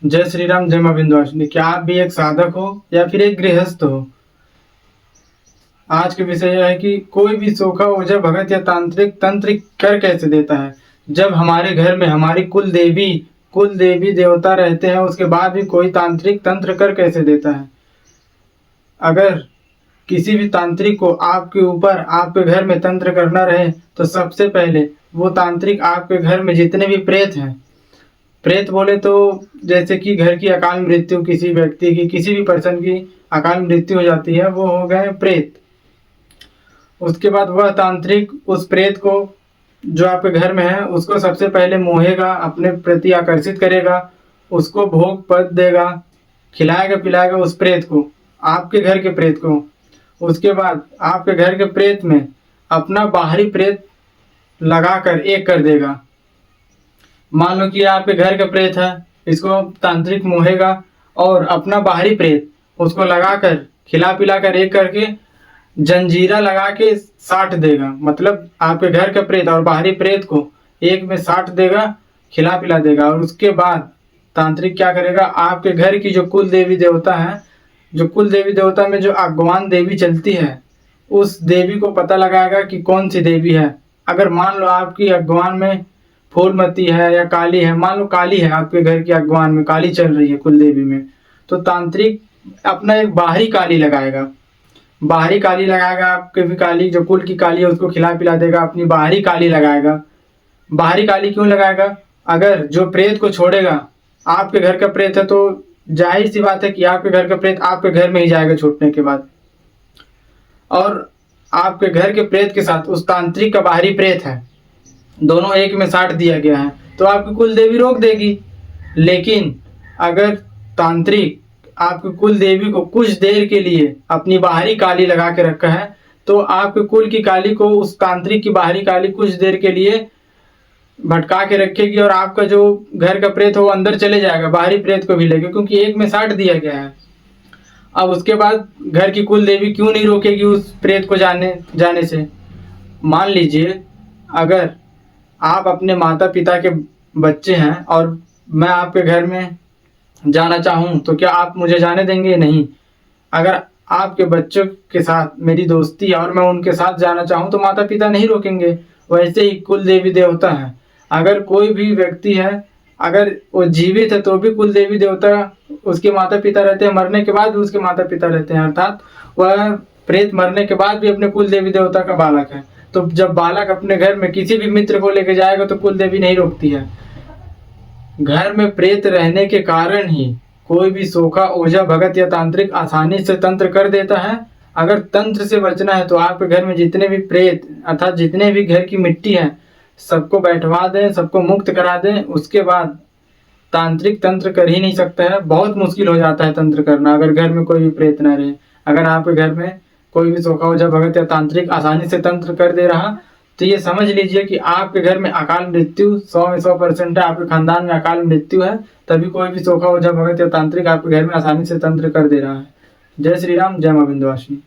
जय श्री राम, जय मां विंध्यवासिनी। क्या आप भी एक साधक हो या फिर एक गृहस्थ हो? आज के विषय यह है कि कोई भी सोखा ओझा भगत या तांत्रिक तंत्र कर कैसे देता है। जब हमारे घर में हमारी कुल देवी देवता रहते हैं, उसके बाद भी कोई तांत्रिक तंत्र कर कैसे देता है। अगर किसी भी तांत्रिक को आपके ऊपर आपके घर में तंत्र करना रहे तो सबसे पहले वो तांत्रिक आपके घर में जितने भी प्रेत हैं, प्रेत बोले तो जैसे कि घर की अकाल मृत्यु, किसी व्यक्ति की, किसी भी पर्सन की अकाल मृत्यु हो जाती है, वो हो गए प्रेत। उसके बाद वह तांत्रिक उस प्रेत को जो आपके घर में है उसको सबसे पहले मोहेगा, अपने प्रति आकर्षित करेगा, उसको भोग पद देगा, खिलाएगा पिलाएगा उस प्रेत को, आपके घर के प्रेत को। उसके बाद आपके घर के प्रेत में अपना बाहरी प्रेत लगाकर एक कर देगा। मान लो कि आपके घर का प्रेत है, इसको तांत्रिक मोहेगा और अपना बाहरी प्रेत उसको लगाकर खिला पिलाकर एक करके जंजीरा लगा के साट देगा। मतलब आपके घर का प्रेत और बाहरी प्रेत को एक में साट देगा, खिला पिला देगा। और उसके बाद तांत्रिक क्या करेगा, आपके घर की जो कुल देवी देवता है, जो कुल देवी देवता में जो आगवान देवी चलती है, उस देवी को पता लगाएगा कि कौन सी देवी है। अगर मान लो आपकी अगवान में फूलमती है या काली है, मान लो काली है, आपके घर की अगवान में काली चल रही है कुल देवी में, तो तांत्रिक अपना एक बाहरी काली लगाएगा। बाहरी काली लगाएगा, आपके भी काली जो कुल की काली है उसको खिला पिला देगा, अपनी बाहरी काली लगाएगा। बाहरी काली क्यों लगाएगा? अगर जो प्रेत को छोड़ेगा, आपके घर का प्रेत है तो जाहिर सी बात है कि आपके घर का प्रेत आपके घर में ही जाएगा छूटने के बाद, और आपके घर के प्रेत के साथ उस तांत्रिक का बाहरी प्रेत है, दोनों एक में साट दिया गया है, तो आपकी कुल देवी रोक देगी। लेकिन अगर तांत्रिक आपकी कुल देवी को कुछ देर के लिए अपनी बाहरी काली लगा के रखा है, तो आपके कुल की काली को उस तांत्रिक की बाहरी काली कुछ देर के लिए भटका के रखेगी, और आपका जो घर का प्रेत हो वो अंदर चले जाएगा, बाहरी प्रेत को भी लेके, क्योंकि एक में साट दिया गया है। अब उसके बाद घर की कुल देवी क्यों नहीं रोकेगी उस प्रेत को जाने से। मान लीजिए अगर आप अपने माता पिता के बच्चे हैं और मैं आपके घर में जाना चाहूँ तो क्या आप मुझे जाने देंगे? नहीं। अगर आपके बच्चों के साथ मेरी दोस्ती है और मैं उनके साथ जाना चाहूँ तो माता पिता नहीं रोकेंगे। वैसे ही कुल देवी देवता है, अगर कोई भी व्यक्ति है, अगर वो जीवित है तो भी कुल देवी देवता उसके माता पिता रहते हैं, मरने के बाद भी उसके माता पिता रहते हैं, अर्थात वह प्रेत मरने के बाद भी अपने कुल देवी देवता का बालक है। तो जब बालक अपने घर में किसी भी मित्र को लेकर जाएगा तो कुल देवी नहीं रोकती है। घर में प्रेत रहने के कारण ही कोई भी सोखा ओझा भगत या तांत्रिक आसानी से तंत्र कर देता है। अगर तंत्र से बचना है तो आपके घर में जितने भी प्रेत अर्थात जितने भी घर की मिट्टी है सबको बैठवा दें, सबको मुक्त करा दें। उसके बाद तांत्रिक तंत्र कर ही नहीं सकता है, बहुत मुश्किल हो जाता है तंत्र करना अगर घर में कोई भी प्रेत ना रहे। अगर आपके घर में कोई भी सोखा ओझा भगत या तांत्रिक आसानी से तंत्र कर दे रहा तो ये समझ लीजिए कि आपके घर में अकाल मृत्यु 100 में 100% है, आपके खानदान में अकाल मृत्यु है, तभी कोई भी सोखा ओझा भगत या तांत्रिक आपके घर में आसानी से तंत्र कर दे रहा है। जय श्री राम, जय मां विंध्यवासिनी।